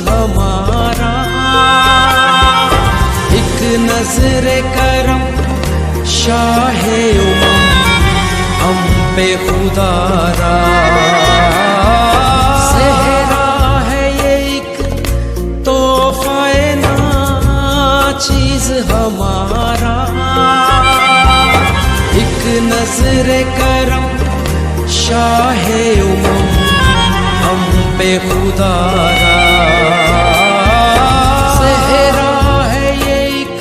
हमारा, एक नजरे करम शाहे उमम हम पे खुदारा। सेहरा है ये एक तोहफे ना चीज हमारा, एक नजरे करम शाहे उमम हम पे खुदारा। सेहरा है ये एक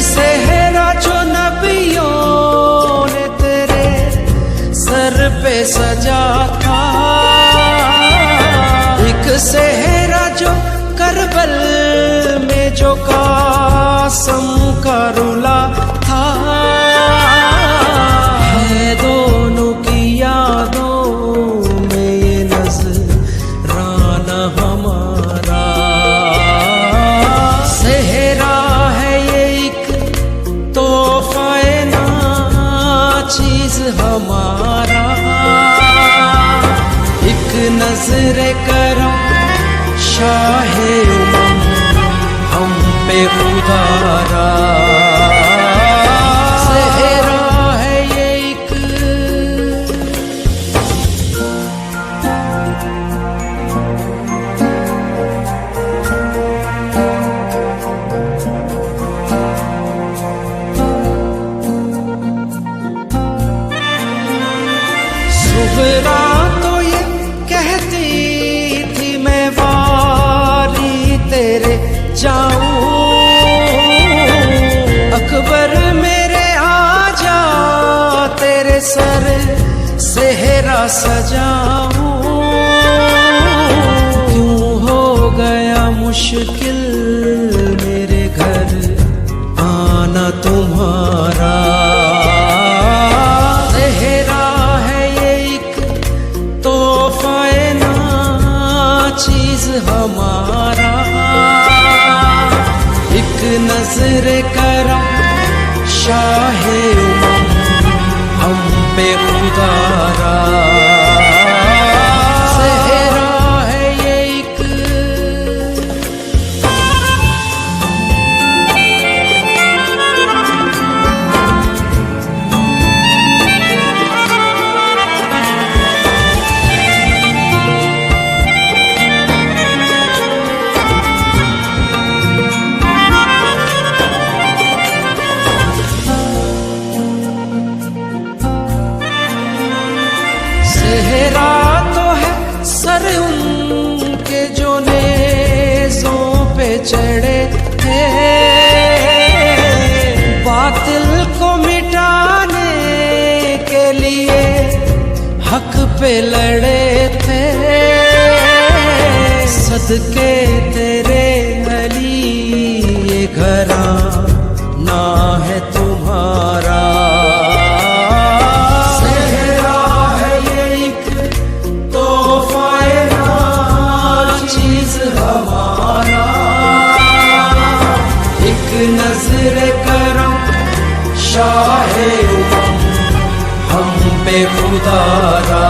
सेहरा जो नबियों ने तेरे सर पे सजा था, एक सेहरा जो करबल में जो कासम का रुला था, है दोनों की यादों में ये नजराना हमारा। सेहरा है ये चीज हमारा, एक नजरे करम शाहे उमम हम पे खुदारा। सेहरा है ये एक सुहरा तो ये कहती थी मैं वाली तेरे जाऊं, अकबर मेरे आजा तेरे सर सेहरा सजाऊं। क्यों हो गया मुश्किल मेरे घर आना तुम्हारा। चीज हमारा, एक नजरे करम शाहे उमम हम पे खुदारा। सेहरा है ये एक सेहरा तो है सर उनके जो नेज़ों पे चढ़े थे, बातिल को मिटाने के लिए हक पे लड़े थे। सदके तेरे अली ये घराना है तुम्हारा। नजरे करम शाहे उमम हम पे खुदारा।